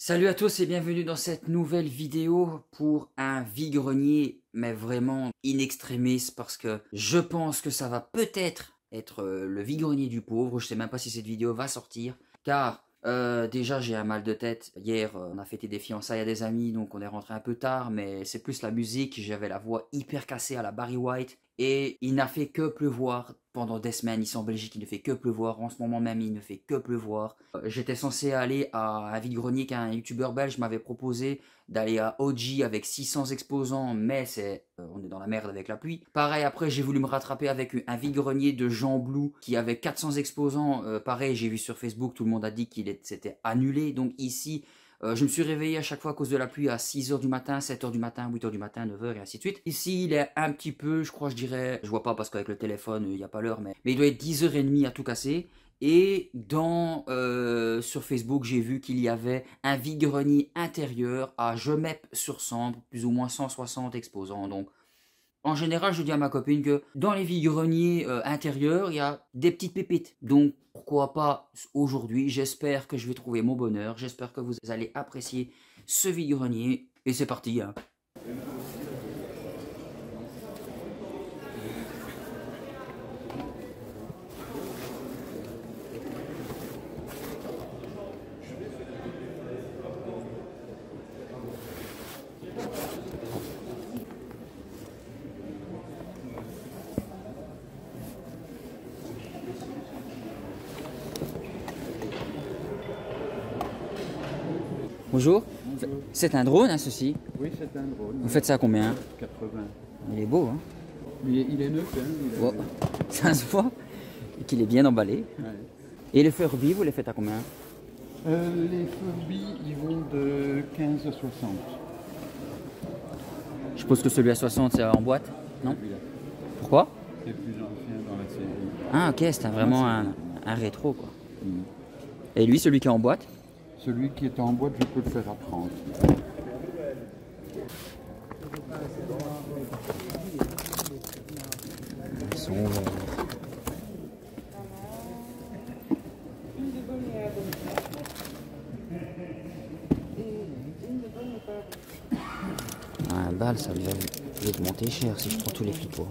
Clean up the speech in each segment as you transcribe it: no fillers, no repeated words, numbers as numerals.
Salut à tous et bienvenue dans cette nouvelle vidéo pour un vide-grenier, mais vraiment in extremis, parce que je pense que ça va peut-être être le vide-grenier du pauvre. Je sais même pas si cette vidéo va sortir, car déjà j'ai un mal de tête. Hier on a fêté des fiançailles à des amis, donc on est rentré un peu tard, mais c'est plus la musique. J'avais la voix hyper cassée à la Barry White et il n'a fait que pleuvoir pendant des semaines. Ici en Belgique il ne fait que pleuvoir, en ce moment même il ne fait que pleuvoir. J'étais censé aller à un vide-grenier qu'un youtubeur belge m'avait proposé, d'aller à OG avec 600 exposants, mais on est dans la merde avec la pluie. Pareil, après j'ai voulu me rattraper avec un vide-grenier de Jean Blou qui avait 400 exposants. Pareil, j'ai vu sur Facebook, tout le monde a dit qu'il s'était annulé. Donc ici, je me suis réveillé à chaque fois à cause de la pluie à 6h du matin, 7h du matin, 8h du matin, 9h et ainsi de suite. Ici, il est un petit peu, je crois, je dirais, je vois pas parce qu'avec le téléphone, il n'y a pas l'heure, mais il doit être 10h30 à tout casser. Et sur Facebook, j'ai vu qu'il y avait un vide-grenier intérieur à Gemep-sur-Sambre, plus ou moins 160 exposants. Donc, en général, je dis à ma copine que dans les vide-greniers intérieurs, il y a des petites pépites. Donc, pourquoi pas aujourd'hui? J'espère que je vais trouver mon bonheur. J'espère que vous allez apprécier ce vide-grenier. Et c'est parti, hein. Bonjour. C'est un drone, hein, ceci? Oui, c'est un drone. Vous faites ça à combien? 80. Il est beau, hein? Il est neuf, hein. Oh, ça se voit qu'il est bien emballé. Ouais. Et les Furby, vous les faites à combien? Les Furby, ils vont de 15 à 60. Je suppose que celui à 60, c'est en boîte, non? Celui-là. Pourquoi? C'est le plus ancien dans la série. Ah, ok, c'est vraiment un rétro, quoi. Mm. Et lui, celui qui est en boîte? Celui qui est en boîte, je peux le faire à 30. Ils sont un bal, ça va monter cher si je prends tous les flipots.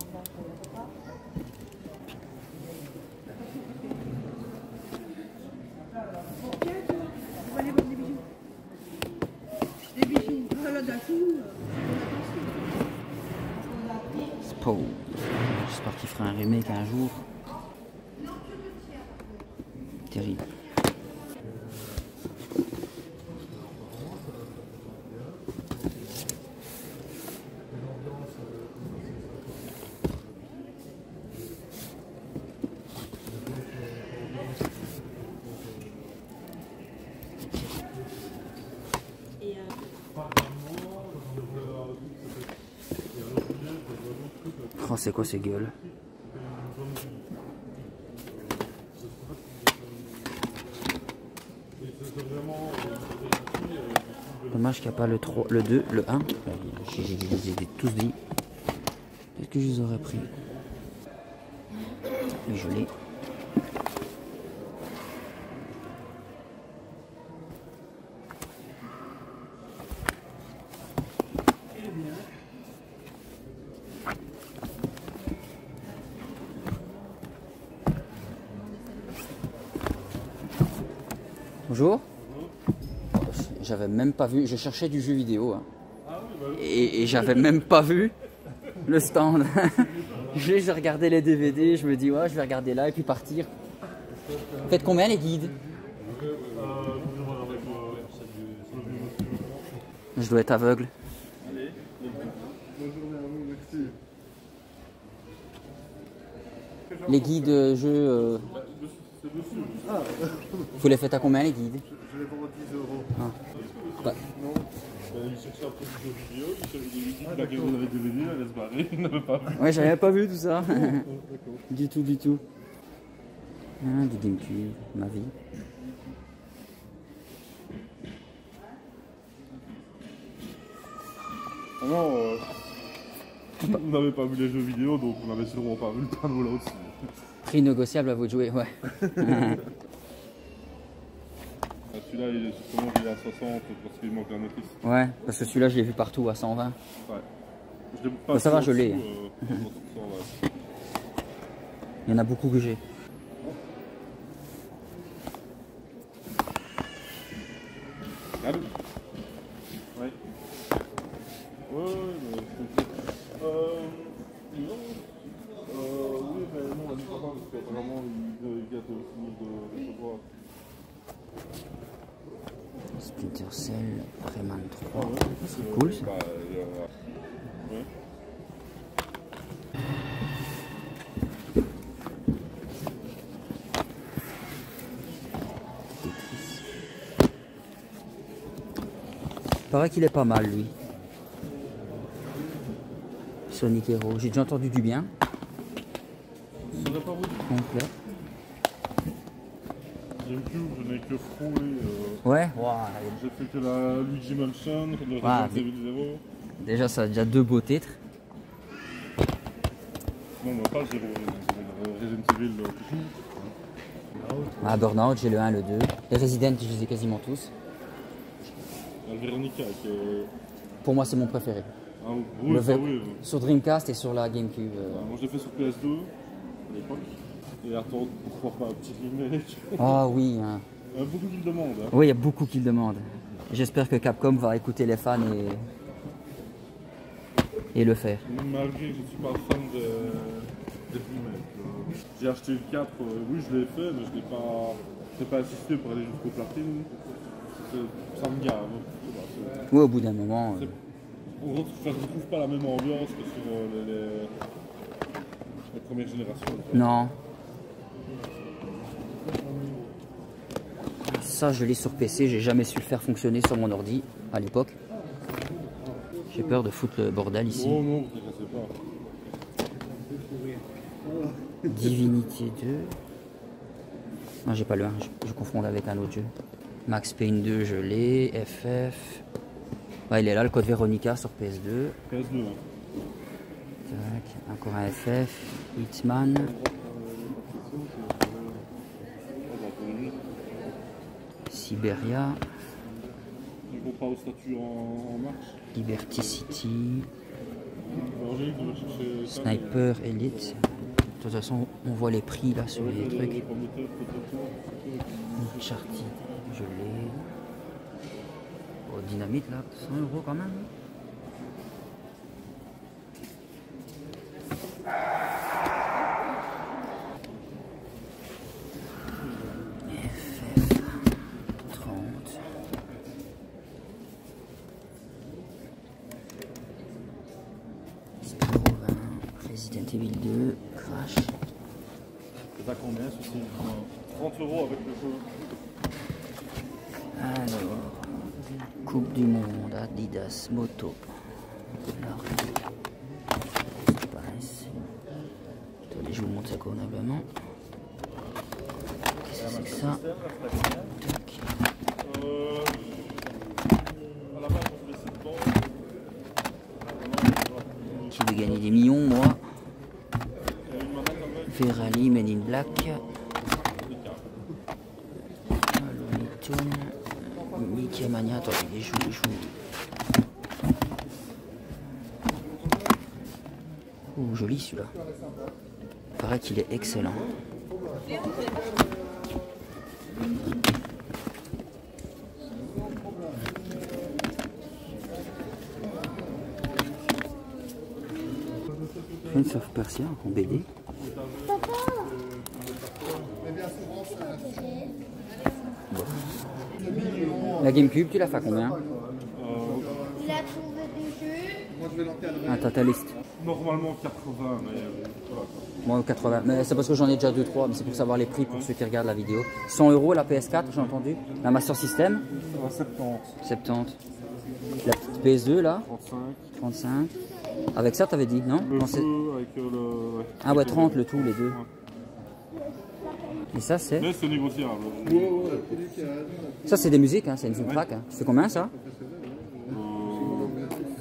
Spo. J'espère qu'il fera un remake un jour. Terrible. Oh, c'est quoi ces gueules? Dommage qu'il n'y a pas le 3, le 2, le 1. Je les ai tous dit. Peut-être que je les aurais pris. Mais je l'ai. Bonjour. J'avais même pas vu, je cherchais du jeu vidéo, hein. Et j'avais même pas vu le stand. J'ai regardé les DVD, je me dis ouais, je vais regarder là et puis partir. Faites combien les guides? Je dois être aveugle. Les guides jeux. Vous les faites à combien les guides? Je les vends à 10 euros. Ah. Bah. Non. Il cherchait un produit de vidéo, il a regardé avec DVD, elle laisse barrer, il n'avait pas vu. Ouais, j'avais pas vu tout ça. Du tout, du tout. Ah, du GameCube, ma vie. Non, on n'avait pas vu les jeux vidéo, donc on n'avait sûrement pas vu le panneau là aussi. Prix négociable à vous de jouer, ouais. Celui-là, celui-là, il est justement il est à 60 parce qu'il manque la notice. Ouais, parce que celui-là, je l'ai vu partout à 120. Ouais. Je l'ai pas ça va, je l'ai. Il y en a beaucoup que j'ai. Allô? Ouais. Ouais, mais non. Oui, mais non, on a dit pas parce qu'apparemment, il gâte aussi de recevoir. Splinter Cell, Rayman 3. Ouais, c'est cool ça. Ouais. Il paraît qu'il est pas mal lui. Sonic Hero, j'ai déjà entendu du bien. Ce serait pas vous. Complet. GameCube, je n'ai que frôlé. Ouais. J'ai fait que la Luigi Mansion, le Ah, Resident Evil 0. Déjà ça a déjà 2 beaux titres. Non, mais pas le 0, le Resident Evil tout. Burnout, j'ai le 1, le 2. Les Resident, je les ai quasiment tous. Le Veronica, qui est... Pour moi, c'est mon préféré. Ah, oui, ça, oui. Sur Dreamcast et sur la GameCube. Moi, je l'ai fait sur PS2 à l'époque. Et attends, pourquoi pas un petit remake? Ah oui. Hein. Il y a beaucoup qui le demandent. Hein. Oui, il y a beaucoup qui le demandent. J'espère que Capcom va écouter les fans et le faire. Malgré que je ne suis pas fan des remakes. J'ai acheté le 4, oui, je l'ai fait, mais je n'ai pas assisté pour aller jusqu'au platine. Ça me gave. Oui, au bout d'un moment. On ne retrouve pas la même ambiance que sur les premières générations. Non. Ça, je l'ai sur PC, j'ai jamais su le faire fonctionner sur mon ordi à l'époque. J'ai peur de foutre le bordel ici. Oh non, vous ne pas. Divinity 2. Non, j'ai pas le 1, je confonds avec un autre jeu. Max Payne 2, je l'ai. FF. Ouais, il est là, le code Veronica sur PS2. PS2. Tac, encore un FF. Hitman. Siberia. Je comprends au statut en marche. Liberty City. Angélique, on va chercher ça, Sniper Elite. De toute façon, on voit les prix là sur les trucs. Uncharted, je l'ai. Oh, Dynamite là, 100 € quand même. FF 30. Spyro 20, Resident Evil 2, Crash. C'est à combien ceci? 30 € avec le jeu. Alors, Coupe du Monde, Adidas, Moto. Alors, attendez, je vous montre ça convenablement. Qu'est-ce que c'est que ça? Tac. À la base, on voulait cette bande. Je vais gagner des millions, moi. Ferrari, Men in Black. Looney Tunes. Mickey Mania, attendez, je vous. Oh, joli celui-là. Il paraît qu'il est excellent. Prince of Persia en BD. Bon. La GameCube, tu l'as fait à combien? Il a trouvé des jeux. Ah, t'as ta liste. Normalement 80, mais voilà. Moi 80, mais c'est parce que j'en ai déjà 2-3, mais c'est pour savoir les prix pour ceux qui regardent la vidéo. 100 € la PS4, j'ai entendu. La Master System, Ça va 70. 70. La petite PS2 là, 35. 35. Avec ça, t'avais dit, non? Le Non, c'est- feu avec le... ouais. Ah ouais, 30 le tout, les deux. Et ça, c'est... Mais c'est négociable. Ça, c'est des musiques, hein, c'est une soundtrack. Hein. Tu fais combien ça?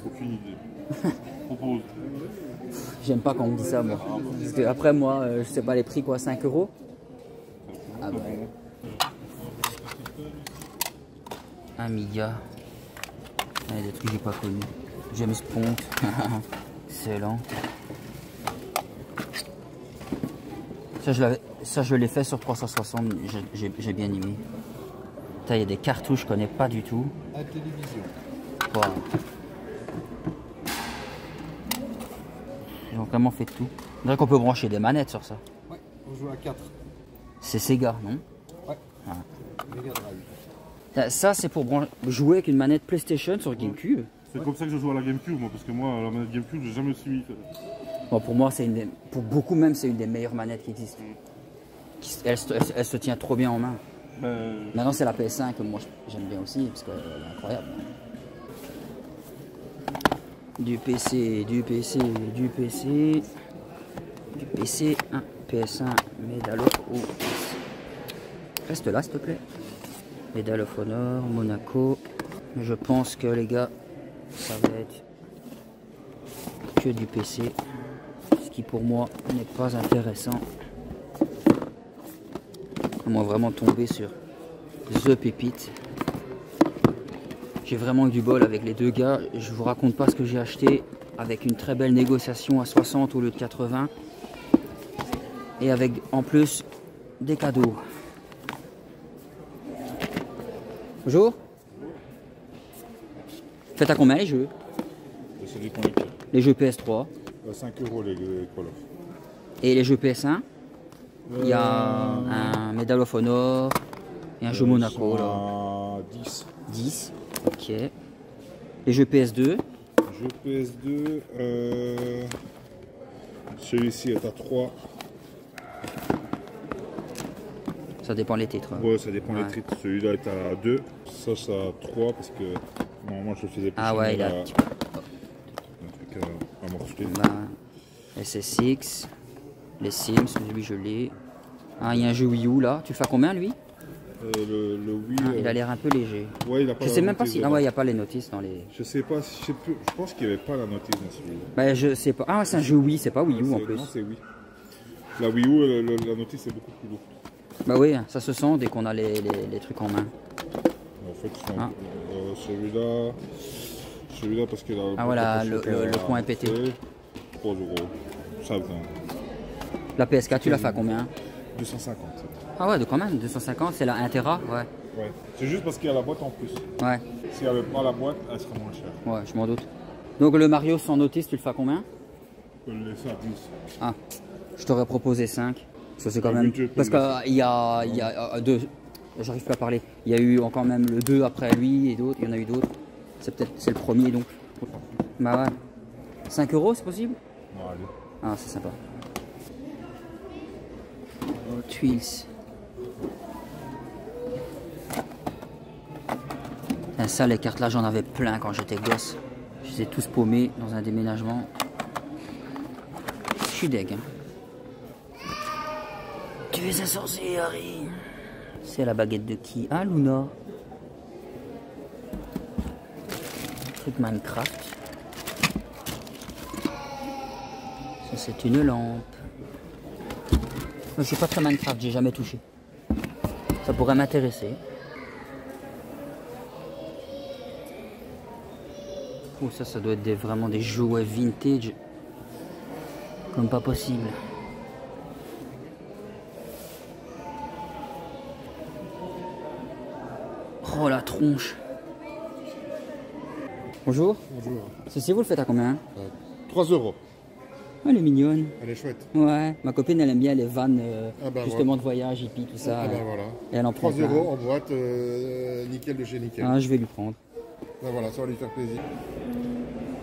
Aucune idée. Propose. J'aime pas quand on me dit ça, moi. Parce que après, moi, je sais pas les prix, quoi, 5 €. Ah bah. Amiga. Il y a des trucs que j'ai pas connus. James Bond. Excellent. Ça je l'ai fait sur 360, j'ai bien aimé. Il y a des cartouches que je connais pas du tout. À télévision. Wow. Ils ont vraiment fait de tout. On dirait qu'on peut brancher des manettes sur ça. Ouais, on joue à 4. C'est Sega, non? Ouais. Ah. Mega Drive. Ça c'est pour jouer avec une manette PlayStation sur GameCube. C'est comme ça que je joue à la GameCube, moi, parce que moi, la manette GameCube, j'ai jamais suivi. Bon, pour moi, pour beaucoup même, c'est une des meilleures manettes qui existent. Elle se tient trop bien en main. Maintenant, c'est la PS5 que moi j'aime bien aussi, parce qu'elle est incroyable. Du PC, du PC, du PC, du PC, un PS1, Medal of Honor. Reste là, s'il te plaît. Medal of Honor, Monaco. Mais je pense que les gars, ça va être que du PC. Ce qui pour moi n'est pas intéressant. À moins vraiment tomber sur The Pépite. J'ai vraiment eu du bol avec les deux gars. Je vous raconte pas ce que j'ai acheté avec une très belle négociation à 60 au lieu de 80. Et avec en plus des cadeaux. Bonjour. Faites à combien les jeux? Ça dépend lesquels. Les jeux PS3. 5 € les Call of. Et les jeux PS1? Il y a un Medal of Honor et un jeu Monaco là. 10. 10. Ok. Les jeux PS2? Jeu PS2. Celui-ci est à 3. Ça dépend les titres. Ouais, ça dépend Ouais. les titres. Celui-là est à 2. Ça, c'est à 3 parce que normalement je le faisais plus. Ah ouais, il a un petit peu. Un truc à morceler. SSX, les Sims, lui je l'ai. Ah, il y a un jeu Wii U là. Tu le fais à combien lui? Le Wii. Ah, il a l'air un peu léger. Ouais, il a pas Je la sais même pas notice si. Ah dedans. ouais, il n'y a pas les notices dans les. Je sais pas, je sais plus. Je pense qu'il n'y avait pas la notice dans celui-là. Bah, je sais pas. Ah, c'est un jeu Wii, c'est pas Wii U en plus. Non, c'est Wii. La Wii U, la notice est beaucoup plus lourde. Bah oui, ça se sent dès qu'on a les trucs en main. En fait, Ah. celui-là parce que Ah voilà, le coin est pété. 3 €. Ça va. La PS4, tu l'as fait à combien? 250. Ah ouais, de quand même, 250, c'est la 1 Tera, ouais. Ouais. C'est juste parce qu'il y a la boîte en plus. Ouais, S'il n'y avait pas la boîte, elle serait moins chère. ouais, je m'en doute. Donc le Mario sans notice, tu le fais à combien? Je peux le laisser à 10. Ah, je t'aurais proposé 5. Parce que c'est quand Ah, même. oui, tu peux Parce le qu'il y a deux. J'arrive pas à parler. Il y a eu encore même le 2 après lui et d'autres. Il y en a eu d'autres. C'est le premier donc. Bah ouais. 5 €, c'est possible? Non, allez. Ah, c'est sympa. Hot Wheels. Ah, ça, les cartes là, j'en avais plein quand j'étais gosse. Je les ai tous paumés dans un déménagement. Je suis deg. Hein. Tu es insensé, Harry. C'est la baguette de qui? Ah, Luna. Truc Minecraft. Ça, c'est une lampe. Je suis pas très Minecraft, j'ai jamais touché. Ça pourrait m'intéresser. Oh, ça doit être vraiment des jouets vintage. Comme pas possible. Oh la tronche. Bonjour. Bonjour. Ceci, vous le faites à combien? 3 €. Oh, elle est mignonne. Elle est chouette. Ouais, ma copine elle aime bien les vannes bah, justement de voyage, hippie, tout ça. Ah ben voilà. Et elle en prend 3 plein. € en boîte, nickel de chez nickel. Ah, je vais lui prendre. Ben voilà, ça va lui faire plaisir.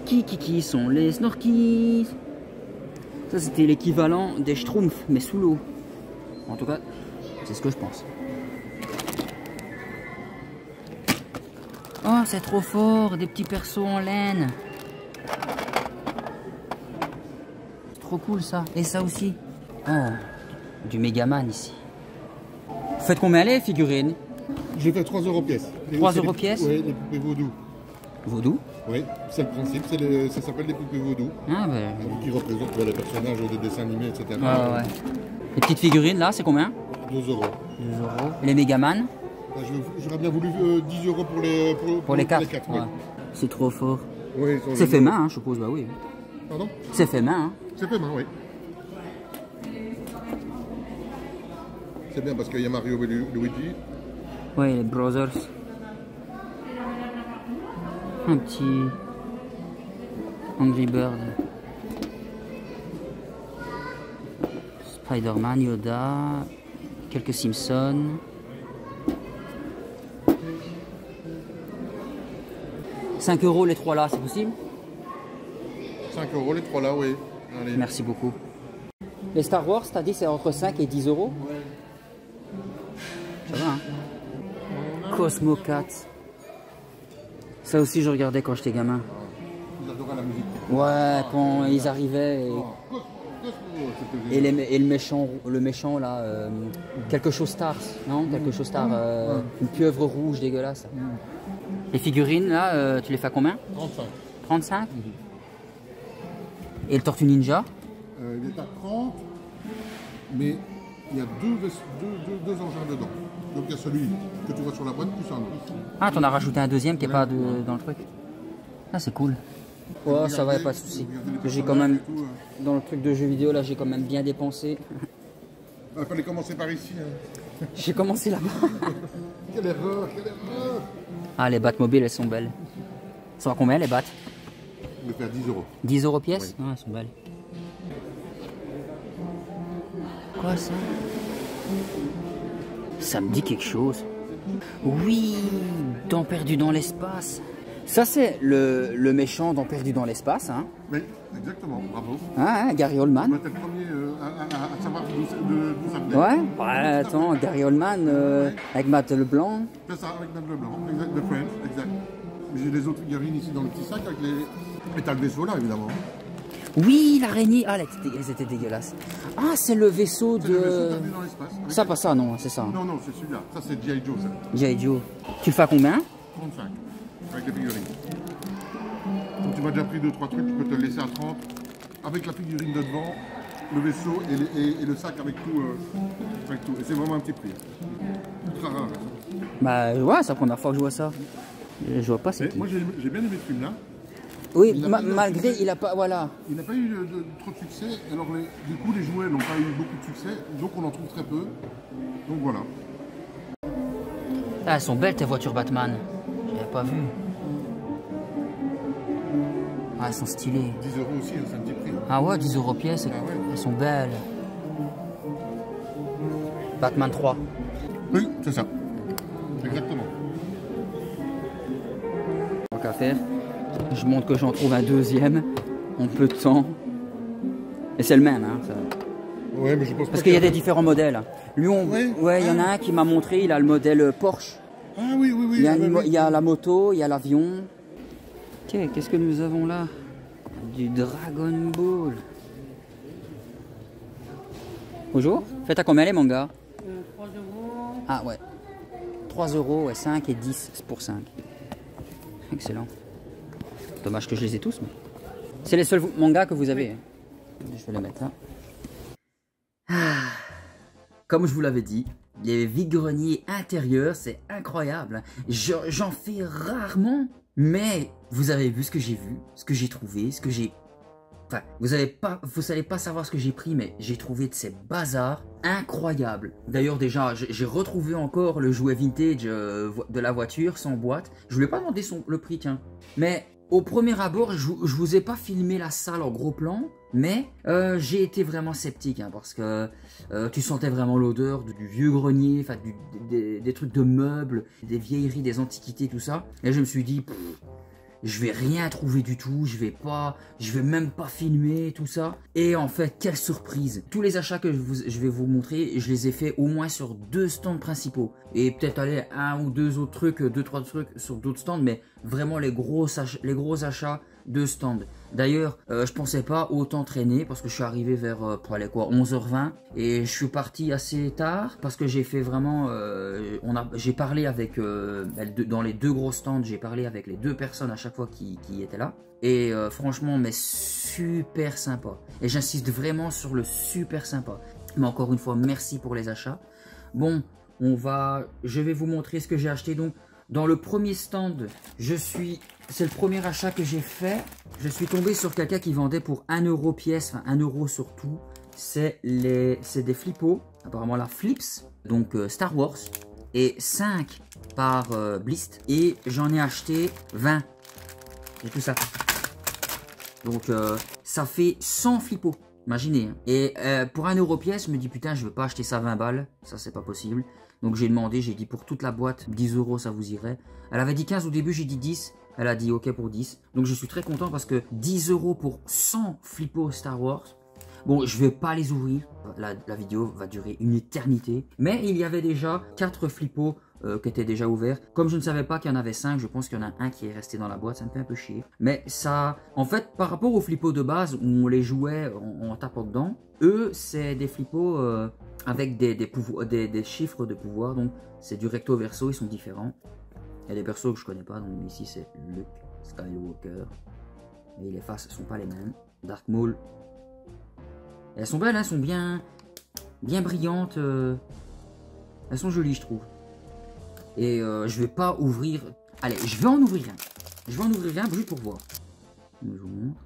Qui sont les snorkies? Ça c'était l'équivalent des schtroumpfs, mais sous l'eau. En tout cas, c'est ce que je pense. Oh, c'est trop fort, des petits persos en laine. Trop cool ça. Et ça aussi. Oh, du Megaman ici. Vous faites combien les figurines? J'ai fait 3 € pièce. 3 € pièce? Oui, les poupées vaudou. Vaudou? Oui, c'est le principe, ça s'appelle des poupées vaudou. Ah ben. Qui représentent les personnages des dessins animés, etc. Ouais. Les petites figurines là, c'est combien? 2 €. 2 €. Et les Megaman? J'aurais bien voulu 10 € Pour les 4. ouais. C'est trop fort. Oui, C'est fait main, hein, je suppose, bah oui. Pardon? C'est fait main, hein. C'est fait main, oui. C'est bien parce qu'il y a Mario et Luigi. Oui, les Brothers. Un petit Angry Bird. Spider-Man, Yoda, quelques Simpsons. « 5 € les 3 là, c'est possible? 5 € les 3 là, oui. Allez. Merci beaucoup. Les Star Wars, t'as dit c'est entre 5 et 10 €? Ouais. Ça va, hein? Cosmo 4. Ça aussi, je regardais quand j'étais gamin. J'adorais la musique. Ouais, quand ils arrivaient et le méchant là, quelque chose Stars, non? Quelque chose Star, une pieuvre rouge dégueulasse. Les figurines là, tu les fais à combien? 35. 35? Et le Tortue Ninja? Il est à 30, mais il y a deux engins dedans. Donc il y a celui que tu vois sur la boîte plus un autre. Ah, t'en as rajouté un deuxième qui n'est pas dans le truc. Ah, c'est cool. Ouais, ça va, y a pas de souci. J'ai quand même, dans le truc de jeux vidéo là, j'ai quand même bien dépensé. Il fallait commencer par ici. Hein. J'ai commencé là-bas. Quelle erreur, quelle erreur. Ah, les Batmobiles, elles sont belles. Ça va combien les Bat? Je vais faire 10 €. 10 € pièce? Oui. Ah, elles sont belles. Quoi ça? Ça me dit quelque chose. Oui, dans Perdu dans l'espace. Ça c'est le méchant dans Perdu dans l'espace, hein? Oui, exactement, bravo. Ah, Gary Oldman. T'es le premier à savoir d'où ça venait. Ouais, ouais, attends, Gary Oldman avec Matt Leblanc. C'est ça, avec Matt Leblanc, exact, de Friends, exact. J'ai les autres figurines ici dans le petit sac avec les... Et t'as le vaisseau là, évidemment. Oui, l'araignée. Ah, elles étaient dégueulasses. Ah, c'est le vaisseau de... Le vaisseau perdu dans l'espace. Ça, pas ça, non, c'est ça. Non, non, c'est celui-là. Ça, c'est G.I. Joe, ça. G.I. Joe. Tu le fais à combien? 35, avec les figurines. Donc tu m'as déjà pris 2-3 trucs, tu peux te le laisser à 30. Avec la figurine de devant, le vaisseau et le sac avec tout. Et c'est vraiment un petit prix. Ultra rare. Ça. Bah ouais, c'est la première fois que je vois ça. Je vois pas c'est qui. Moi j'ai bien aimé ce film-là. Oui, malgré, il a pas, voilà. Il n'a pas eu trop de succès, alors du coup les jouets n'ont pas eu beaucoup de succès, donc on en trouve très peu. Donc voilà. Ah, elles sont belles tes voitures Batman. J'avais pas vu. Ah, elles sont stylées. 10 € aussi, hein, c'est un petit prix. Ah ouais, 10 € pièce, Ah ouais. Elles sont belles. Batman 3. Oui, c'est ça. Exactement. Tant qu'à faire. Je montre que j'en trouve un deuxième en peu de temps. Et c'est le même, hein. Ça. Ouais, mais je pense Parce qu'il y a des différents modèles. Lui, il y en a un qui m'a montré, il a le modèle Porsche. Ah oui, oui, oui. Il y a la moto, il y a l'avion. Ok, qu'est-ce que nous avons là? Du Dragon Ball. Bonjour. Faites à combien les mangas? 3 €. Ah ouais. 3 €, ouais, 5 et 10 pour 5. Excellent. Dommage que je les ai tous, mais... C'est les seuls mangas que vous avez. Je vais les mettre là. Ah. Comme je vous l'avais dit, les vide-greniers intérieurs, c'est incroyable. J'en fais rarement, mais vous avez vu ce que j'ai vu, ce que j'ai trouvé, ce que j'ai... Enfin, vous allez pas savoir ce que j'ai pris, mais j'ai trouvé de ces bazars incroyables. D'ailleurs, déjà, j'ai retrouvé encore le jouet vintage de la voiture sans boîte. Je voulais pas demander le prix, tiens. Mais au premier abord, je vous ai pas filmé la salle en gros plan, mais j'ai été vraiment sceptique, hein, parce que tu sentais vraiment l'odeur du vieux grenier, enfin des trucs de meubles, des vieilleries, des antiquités, tout ça. Et je me suis dit... je vais rien trouver du tout, je vais même pas filmer tout ça. Et en fait, quelle surprise! Tous les achats que je vais vous montrer, je les ai fait au moins sur 2 stands principaux. Et peut-être aller 1 ou 2 autres trucs, 2-3 trucs sur d'autres stands, mais vraiment les gros achats de stands. D'ailleurs, je pensais pas autant traîner parce que je suis arrivé vers pour aller quoi 11h20 et je suis parti assez tard parce que j'ai fait vraiment j'ai parlé avec dans les 2 gros stands, j'ai parlé avec les 2 personnes à chaque fois qui étaient là et franchement mais super sympa et j'insiste vraiment sur le super sympa. Mais encore une fois merci pour les achats. Bon, je vais vous montrer ce que j'ai acheté. Donc, dans le premier stand, c'est le premier achat que j'ai fait. Je suis tombé sur quelqu'un qui vendait pour 1 € pièce, enfin 1 € sur tout. C'est des flippos, apparemment la Flips, donc Star Wars, et 5 par Blist. Et j'en ai acheté 20. Et tout ça. Donc ça fait 100 flippos. Imaginez. Hein. Et pour 1 € pièce, je me dis putain, je veux pas acheter ça 20 balles. Ça, c'est pas possible. Donc j'ai demandé, j'ai dit pour toute la boîte, 10 € ça vous irait. Elle avait dit 15 au début, j'ai dit 10. Elle a dit ok pour 10. Donc je suis très content parce que 10 € pour 100 flippos Star Wars. Bon, je vais pas les ouvrir. La vidéo va durer une éternité. Mais il y avait déjà 4 flippos qui étaient déjà ouverts. Comme je ne savais pas qu'il y en avait 5, je pense qu'il y en a un qui est resté dans la boîte. Ça me fait un peu chier. Mais ça, en fait, par rapport aux flippos de base où on les jouait en tapant dedans, eux, c'est des flippos avec des chiffres de pouvoir. Donc, c'est du recto verso, ils sont différents. Il y a des persos que je connais pas. Donc, ici, c'est Luke Skywalker. Et les faces ne sont pas les mêmes. Dark Maul. Elles sont belles, elles sont bien brillantes. Elles sont jolies, je trouve. Et je vais pas ouvrir... Allez, je vais en ouvrir un. Je vais en ouvrir un juste pour voir. Je vous montre.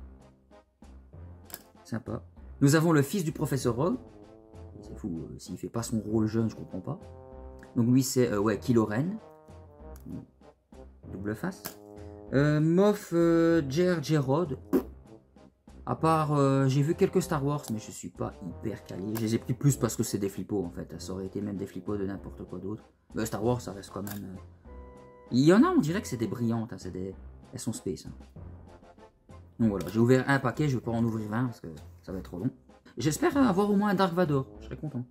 Sympa. Nous avons le fils du professeur Rogue. C'est fou, s'il fait pas son rôle jeune, je comprends pas. Donc lui, c'est ouais, Kylo Ren. Double face. Moff Jerjerrod. À part, j'ai vu quelques Star Wars, mais je suis pas hyper calé. Je les ai pris plus parce que c'est des flippos en fait. Ça aurait été même des flippos de n'importe quoi d'autre. Star Wars, ça reste quand même... Il y en a, on dirait que c'est des brillantes. Hein, elles sont space. Hein. Donc voilà, j'ai ouvert un paquet, je vais pas en ouvrir 20 parce que ça va être trop long. J'espère avoir au moins un Dark Vador, je serais content.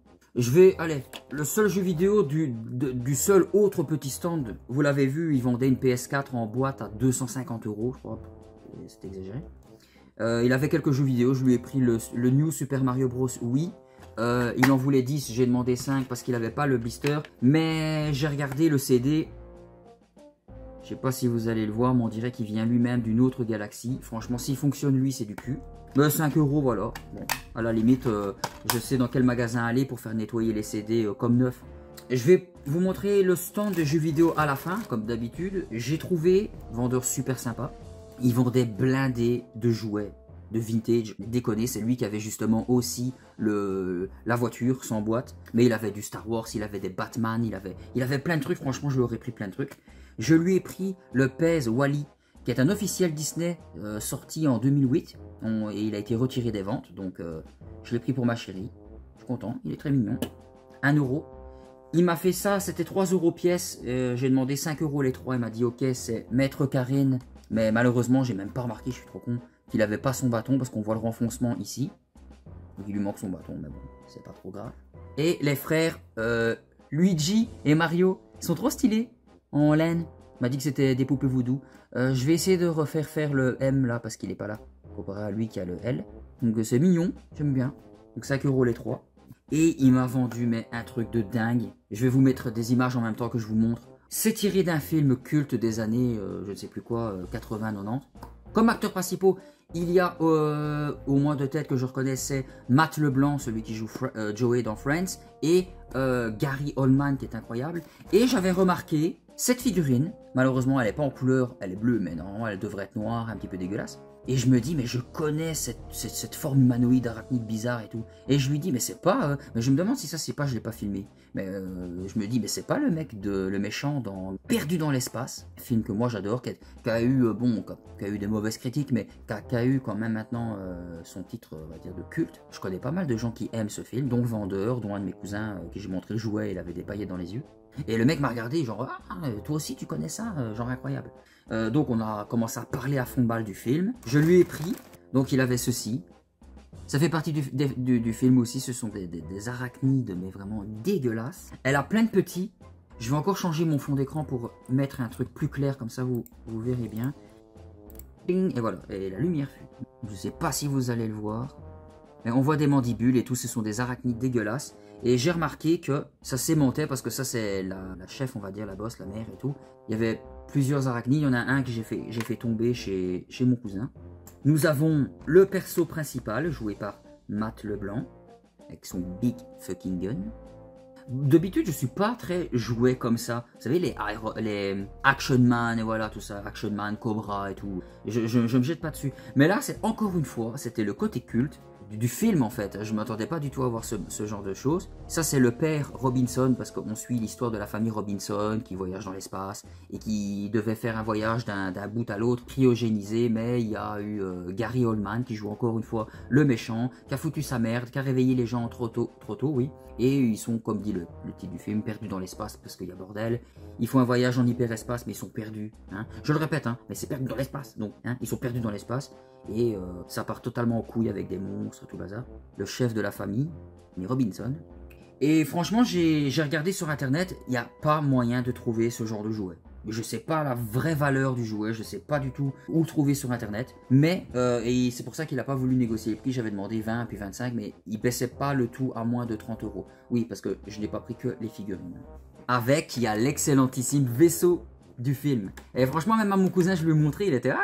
Allez, le seul jeu vidéo du seul autre petit stand, vous l'avez vu, ils vendaient une PS4 en boîte à 250 €, je crois. C'est exagéré. Il avait quelques jeux vidéo, je lui ai pris le New Super Mario Bros. Wii. Il en voulait 10, j'ai demandé 5 parce qu'il n'avait pas le blister. Mais j'ai regardé le CD. Je sais pas si vous allez le voir, mais on dirait qu'il vient lui-même d'une autre galaxie. Franchement, s'il fonctionne lui, c'est du cul. 5 €, voilà. Bon, à la limite, je sais dans quel magasin aller pour faire nettoyer les CD comme neuf. Je vais vous montrer le stand de jeux vidéo à la fin, comme d'habitude. J'ai trouvé vendeur super sympa. Ils vendaient blindés de jouets, de vintage. Déconner, c'est lui qui avait justement aussi la voiture sans boîte. Mais il avait du Star Wars, il avait des Batman, il avait plein de trucs. Franchement, je lui aurais pris plein de trucs. Je lui ai pris le Pez Wally, qui est un officiel Disney sorti en 2008. Et il a été retiré des ventes, donc je l'ai pris pour ma chérie. Je suis content, il est très mignon. 1 €. Il m'a fait ça, c'était 3 € pièce. J'ai demandé 5 € les 3. Il m'a dit ok, c'est Maître Karine. Mais malheureusement, j'ai même pas remarqué, je suis trop con, qu'il avait pas son bâton parce qu'on voit le renfoncement ici. Donc il lui manque son bâton, mais bon, c'est pas trop grave. Et les frères Luigi et Mario, ils sont trop stylés, en laine. Il m'a dit que c'était des poupées voodoo. Je vais essayer de refaire faire le M là, parce qu'il est pas là, comparé à lui qui a le L. Donc c'est mignon, j'aime bien. Donc 5 € les 3. Et il m'a vendu mais un truc de dingue. Je vais vous mettre des images en même temps que je vous montre. C'est tiré d'un film culte des années, je ne sais plus quoi, 80-90. Comme acteurs principaux, il y a au moins de tête que je reconnaissais Matt Leblanc, celui qui joue Joey dans Friends, et Gary Oldman qui est incroyable. Et j'avais remarqué cette figurine, malheureusement elle n'est pas en couleur, elle est bleue, mais normalement elle devrait être noire, un petit peu dégueulasse. Et je me dis, mais je connais cette forme humanoïde, arachnide bizarre et tout. Et je lui dis, mais c'est pas... mais je me demande si ça c'est pas, je l'ai pas filmé. Mais je me dis, mais c'est pas le mec, le méchant dans Perdu dans l'espace. Film que moi j'adore, qui a eu, qui a eu des mauvaises critiques, mais qui a eu quand même maintenant son titre, on va dire, de culte. Je connais pas mal de gens qui aiment ce film, dont le vendeur, dont un de mes cousins, qui j'ai montré le jouet, il avait des paillettes dans les yeux. Et le mec m'a regardé, genre, ah, toi aussi tu connais ça, genre incroyable. Donc on a commencé à parler à fond de balle du film. Je lui ai pris, donc il avait ceci. Ça fait partie du film aussi, ce sont des arachnides, mais vraiment dégueulasses. Elle a plein de petits. Je vais encore changer mon fond d'écran pour mettre un truc plus clair, comme ça vous verrez bien. Ding, et voilà, et la lumière fut. Je sais pas si vous allez le voir. Mais on voit des mandibules et tout, ce sont des arachnides dégueulasses. Et j'ai remarqué que ça s'aimantait parce que ça c'est la chef, on va dire, la boss, la mère et tout. Il y avait plusieurs arachnides, il y en a un que j'ai fait tomber chez mon cousin. Nous avons le perso principal, joué par Matt Leblanc, avec son big fucking gun. D'habitude, je suis pas très jouet comme ça. Vous savez, les Action Man et voilà, tout ça. Action Man, Cobra et tout. Je me jette pas dessus. Mais là, c'est encore une fois, c'était le côté culte du film en fait. Je m'attendais pas du tout à voir ce genre de choses. Ça, c'est le père Robinson, parce qu'on suit l'histoire de la famille Robinson qui voyage dans l'espace et qui devait faire un voyage d'un bout à l'autre, cryogénisé. Mais il y a eu Gary Oldman qui joue encore une fois le méchant, qui a foutu sa merde, qui a réveillé les gens trop tôt, oui. Et ils sont, comme dit le titre du film, perdus dans l'espace parce qu'il y a bordel. Ils font un voyage en hyperespace, mais ils sont perdus. Hein. Je le répète, hein, mais c'est perdu dans l'espace. Donc, hein, ils sont perdus dans l'espace. Et ça part totalement en couille avec des monstres, tout bazar. Le chef de la famille, Robinson. Et franchement, j'ai regardé sur internet, il n'y a pas moyen de trouver ce genre de jouet. Je sais pas la vraie valeur du jouet, je sais pas du tout où le trouver sur internet. Mais, et c'est pour ça qu'il n'a pas voulu négocier les prix, j'avais demandé 20 puis 25, mais il baissait pas le tout à moins de 30 €. Oui, parce que je n'ai pas pris que les figurines. Avec, il y a l'excellentissime vaisseau du film. Et franchement, même à mon cousin, je lui ai montré, il était « Ah !»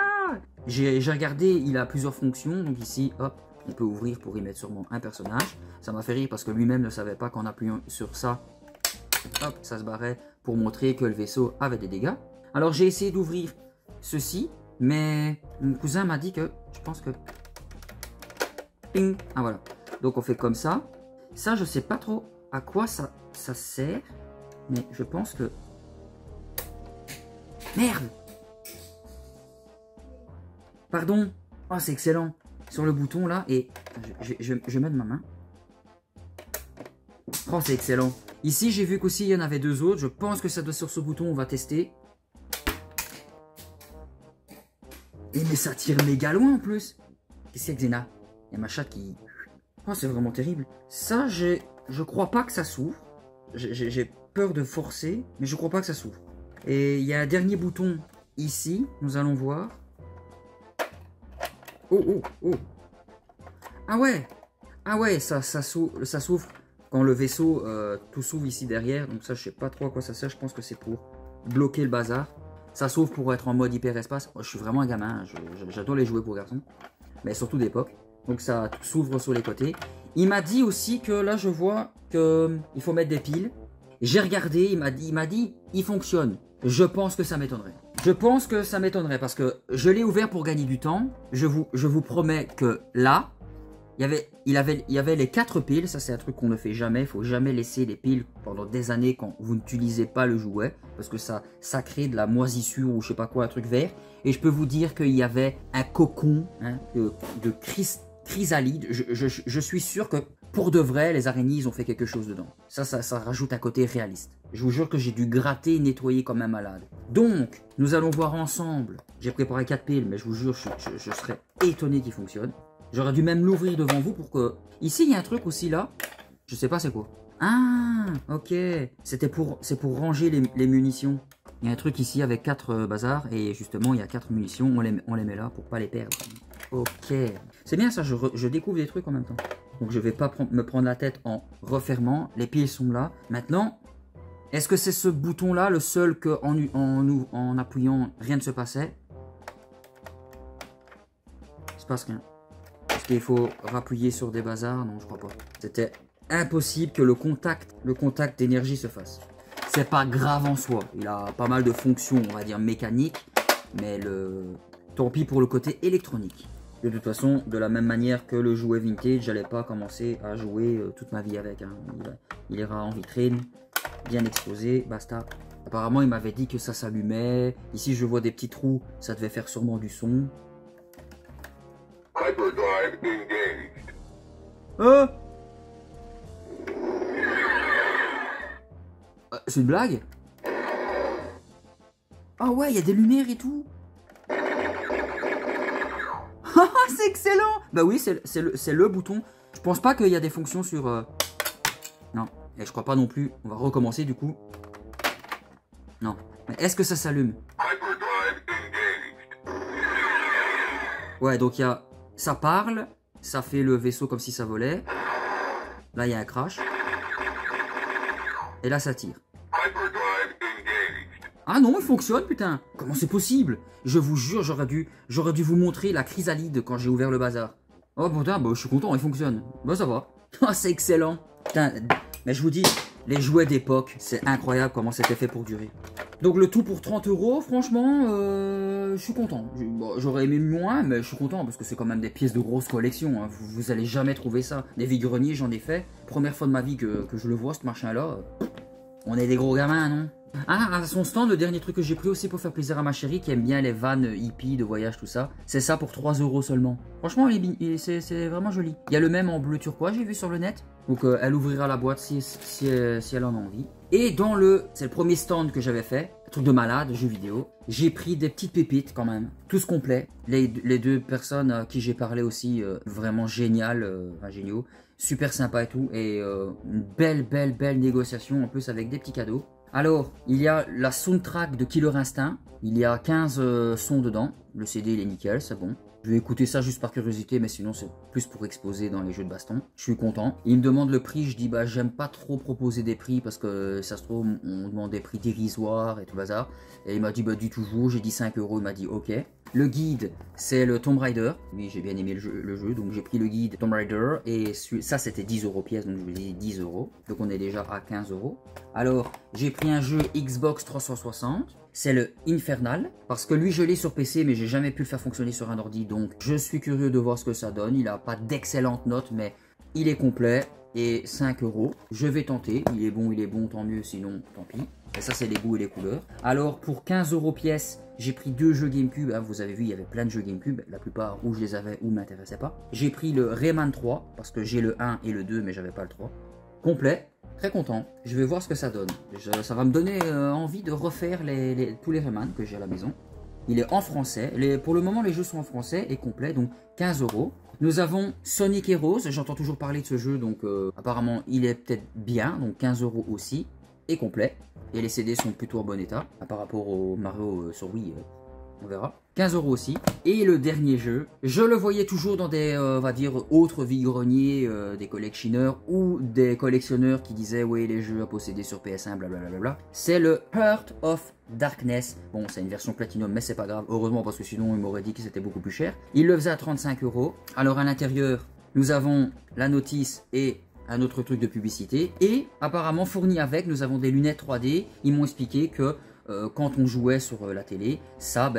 J'ai regardé, il a plusieurs fonctions, donc ici, hop, on peut ouvrir pour y mettre sûrement un personnage. Ça m'a fait rire parce que lui-même ne savait pas qu'en appuyant sur ça, hop, ça se barrait pour montrer que le vaisseau avait des dégâts. Alors j'ai essayé d'ouvrir ceci, mais mon cousin m'a dit que, je pense que... Ping. Ah voilà, donc on fait comme ça. Ça, je sais pas trop à quoi ça sert, mais je pense que... Merde! Pardon. Oh, c'est excellent. Sur le bouton là, et je mets de ma main. Oh, c'est excellent. Ici, j'ai vu qu'aussi il y en avait deux autres. Je pense que ça doit sur ce bouton, on va tester. Et mais ça tire méga loin en plus. Qu'est-ce qu'il y a, Xena? Il y a ma chatte qui... Oh, c'est vraiment terrible. Ça, je crois pas que ça s'ouvre. J'ai peur de forcer, mais je crois pas que ça s'ouvre. Et il y a un dernier bouton ici, nous allons voir. Oh, oh, oh. Ah ouais, ça s'ouvre quand le vaisseau, tout s'ouvre ici derrière. Donc ça, je sais pas trop à quoi ça sert. Je pense que c'est pour bloquer le bazar. Ça s'ouvre pour être en mode hyperespace. Je suis vraiment un gamin, j'adore les jouets pour garçons. Mais surtout d'époque. Donc ça s'ouvre sur les côtés. Il m'a dit aussi que là, je vois qu'il faut mettre des piles. J'ai regardé, il m'a dit, il fonctionne. Je pense que ça m'étonnerait. Je pense que ça m'étonnerait parce que je l'ai ouvert pour gagner du temps. Je vous promets que là, il y avait les 4 piles. Ça, c'est un truc qu'on ne fait jamais. Il faut jamais laisser les piles pendant des années quand vous n'utilisez pas le jouet. Parce que ça crée de la moisissure ou je sais pas quoi, un truc vert. Et je peux vous dire qu'il y avait un cocon hein, de chrysalide. Je suis sûr que pour de vrai, les araignées, ils ont fait quelque chose dedans. Ça rajoute un côté réaliste. Je vous jure que j'ai dû gratter et nettoyer comme un malade. Donc, nous allons voir ensemble. J'ai préparé 4 piles, mais je vous jure, je serais étonné qu'il fonctionne. J'aurais dû même l'ouvrir devant vous pour que... Ici, il y a un truc aussi là. Je sais pas c'est quoi. Ah, ok. C'est pour ranger les munitions. Il y a un truc ici avec 4 bazars. Et justement, il y a 4 munitions. On les met là pour pas les perdre. Ok. C'est bien ça, je découvre des trucs en même temps. Donc je vais pas me prendre la tête en refermant. Les piles sont là. Maintenant, est-ce que c'est ce bouton là le seul que en appuyant rien ne se passait? Il se passe rien. Est-ce qu'il faut rappuyer sur des bazars? Non, je crois pas. C'était impossible que le contact d'énergie se fasse. C'est pas grave en soi. Il a pas mal de fonctions, on va dire mécaniques. Mais tant pis pour le côté électronique. De toute façon, de la même manière que le jouet vintage, j'allais pas commencer à jouer toute ma vie avec. Hein. Il ira en vitrine, bien exposé, basta. Apparemment, il m'avait dit que ça s'allumait. Ici, je vois des petits trous, ça devait faire sûrement du son. Hyperdrive engaged. C'est une blague? Ah ouais, il y a des lumières et tout. C'est excellent. Bah oui, c'est le bouton. Je pense pas qu'il y a des fonctions sur... Non, et je crois pas non plus. On va recommencer du coup. Non. Mais est-ce que ça s'allume? Ouais, donc il y a... Ça parle. Ça fait le vaisseau comme si ça volait. Là, il y a un crash. Et là, ça tire. Ah non, il fonctionne, putain. Comment c'est possible? Je vous jure, j'aurais dû vous montrer la chrysalide quand j'ai ouvert le bazar. Oh putain, bah, je suis content, il fonctionne. Bah ça va. Oh, c'est excellent. Putain, mais je vous dis, Les jouets d'époque, c'est incroyable comment c'était fait pour durer. Donc le tout pour 30 €, franchement, je suis content. Bon, j'aurais aimé moins, mais je suis content parce que c'est quand même des pièces de grosse collection. Hein. Vous allez jamais trouver ça. Des vide-greniers, j'en ai fait. Première fois de ma vie que je le vois, ce machin-là. On est des gros gamins, non? Ah, à son stand, le dernier truc que j'ai pris aussi pour faire plaisir à ma chérie qui aime bien les vannes hippies de voyage, tout ça. C'est ça pour 3 € seulement. Franchement, c'est vraiment joli. Il y a le même en bleu turquoise, j'ai vu sur le net. Donc elle ouvrira la boîte si elle en a envie. Et dans c'est le premier stand que j'avais fait, un truc de malade, jeux vidéo. J'ai pris des petites pépites quand même, tous complets. Les deux personnes à qui j'ai parlé aussi, vraiment géniaux, super sympa et tout. Et une belle négociation en plus avec des petits cadeaux. Alors, il y a la soundtrack de Killer Instinct. Il y a 15 sons dedans. Le CD il est nickel, c'est bon. Je vais écouter ça juste par curiosité, mais sinon c'est plus pour exposer dans les jeux de baston. Je suis content. Il me demande le prix, je dis bah j'aime pas trop proposer des prix parce que ça se trouve on demande des prix dérisoires et tout le bazar. Et il m'a dit bah dis toujours, j'ai dit 5 €, il m'a dit ok. Le guide c'est le Tomb Raider. Oui j'ai bien aimé le jeu donc j'ai pris le guide Tomb Raider et ça c'était 10 € pièce donc je lui ai dit 10 €. Donc on est déjà à 15 €. Alors j'ai pris un jeu Xbox 360. C'est le Infernal, parce que lui je l'ai sur PC mais j'ai jamais pu le faire fonctionner sur un ordi, donc je suis curieux de voir ce que ça donne. Il n'a pas d'excellentes notes mais il est complet et 5 €. Je vais tenter, il est bon, tant mieux, sinon tant pis. Et ça c'est les goûts et les couleurs. Alors pour 15 € pièce, j'ai pris 2 jeux GameCube, hein, vous avez vu il y avait plein de jeux GameCube, la plupart où je les avais ou m'intéressaient pas. J'ai pris le Rayman 3, parce que j'ai le 1 et le 2 mais j'avais pas le 3. Complet. Très content, je vais voir ce que ça donne. Ça va me donner envie de refaire tous les Rayman que j'ai à la maison. Il est en français, pour le moment les jeux sont en français et complet, donc 15 €. Nous avons Sonic Heroes, j'entends toujours parler de ce jeu, donc apparemment il est peut-être bien, donc 15 € aussi, et complet. Et les CD sont plutôt en bon état, par rapport au Mario sur Wii, on verra. 15 € aussi. Et le dernier jeu, je le voyais toujours dans des, on va dire, autres vide-greniers, des collectionneurs ou des collectionneurs qui disaient, oui, les jeux à posséder sur PS1, blablabla. C'est le Heart of Darkness. Bon, c'est une version Platinum, mais c'est pas grave. Heureusement, parce que sinon, il m'aurait dit que c'était beaucoup plus cher. Il le faisait à 35 €. Alors, à l'intérieur, nous avons la notice et un autre truc de publicité. Et apparemment, fourni avec, nous avons des lunettes 3D. Ils m'ont expliqué que quand on jouait sur la télé, ça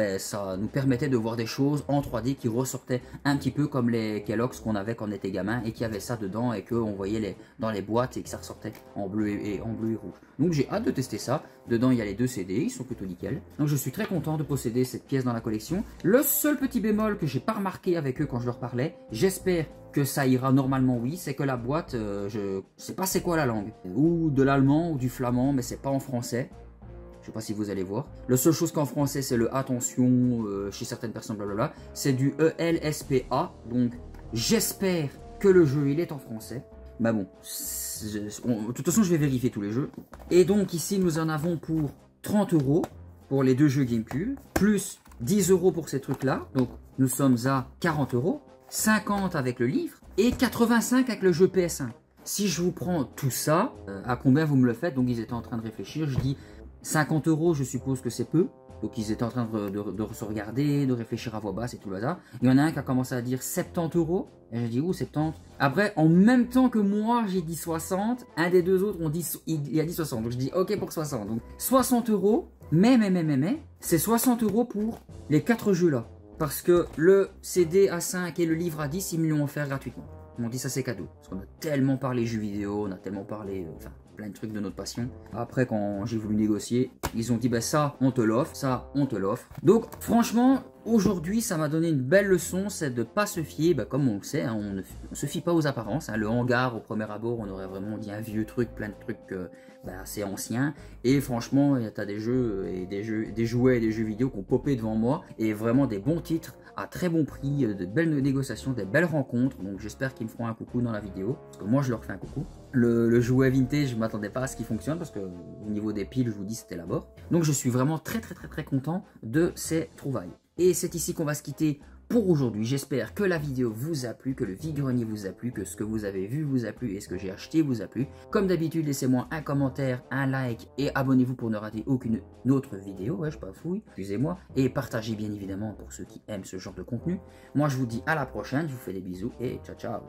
nous permettait de voir des choses en 3D qui ressortaient un petit peu comme les Kellogg's qu'on avait quand on était gamin et qui avaient ça dedans et qu'on voyait dans les boîtes et que ça ressortait en bleu et rouge. Donc j'ai hâte de tester ça. Dedans il y a les 2 CD, ils sont plutôt nickel. Donc je suis très content de posséder cette pièce dans la collection. Le seul petit bémol que j'ai pas remarqué avec eux quand je leur parlais, j'espère que ça ira normalement, oui, c'est que la boîte, je sais pas c'est quoi la langue. Ou de l'allemand ou du flamand, mais c'est pas en français. Je sais pas si vous allez voir. La seule chose qu'en français, c'est le attention chez certaines personnes, blablabla. C'est du ELSPA. Donc, j'espère que le jeu, il est en français. Bah bon, de toute façon, je vais vérifier tous les jeux. Et donc, ici, nous en avons pour 30 € pour les 2 jeux GameCube. Plus 10 € pour ces trucs-là. Donc, nous sommes à 40 €. 50 avec le livre. Et 85 avec le jeu PS1. Si je vous prends tout ça, à combien vous me le faites? Donc, ils étaient en train de réfléchir. Je dis... 50 €, je suppose que c'est peu. Donc ils étaient en train de se regarder, de réfléchir à voix basse et tout le hasard. Il y en a un qui a commencé à dire 70 €. Et j'ai dit, où 70? Après, en même temps que moi, j'ai dit 60. Un des deux autres, il a dit 60. Donc je dis, ok pour 60. Donc 60 €. Mais, c'est 60 € pour les 4 jeux là. Parce que le CD à 5 et le livre à 10, ils me l'ont offert gratuitement. Ils m'ont dit, ça c'est cadeau. Parce qu'on a tellement parlé jeux vidéo, on a tellement parlé... plein de trucs de notre passion. Après, quand j'ai voulu négocier, ils ont dit, bah ça, on te l'offre, ça, on te l'offre. Donc, franchement, aujourd'hui, ça m'a donné une belle leçon, c'est de pas se fier, bah, comme on le sait, hein, on ne se fie pas aux apparences. Hein. Le hangar, au premier abord, on aurait vraiment dit un vieux truc, plein de trucs assez anciens. Et franchement, il y a des jeux, et des jouets et des jeux vidéo qui ont popé devant moi, et vraiment des bons titres, à très bon prix, de belles négociations, des belles rencontres. Donc j'espère qu'ils me feront un coucou dans la vidéo, parce que moi je leur fais un coucou. Le jouet vintage, je ne m'attendais pas à ce qu'il fonctionne, parce que au niveau des piles, je vous dis, c'était la mort. Donc je suis vraiment très content de ces trouvailles. Et c'est ici qu'on va se quitter pour aujourd'hui. J'espère que la vidéo vous a plu, que le vide-grenier vous a plu, que ce que vous avez vu vous a plu et ce que j'ai acheté vous a plu. Comme d'habitude, laissez-moi un commentaire, un like et abonnez-vous pour ne rater aucune autre vidéo. Ouais, je bafouille, excusez-moi. Et partagez bien évidemment pour ceux qui aiment ce genre de contenu. Moi, je vous dis à la prochaine, je vous fais des bisous et ciao ciao.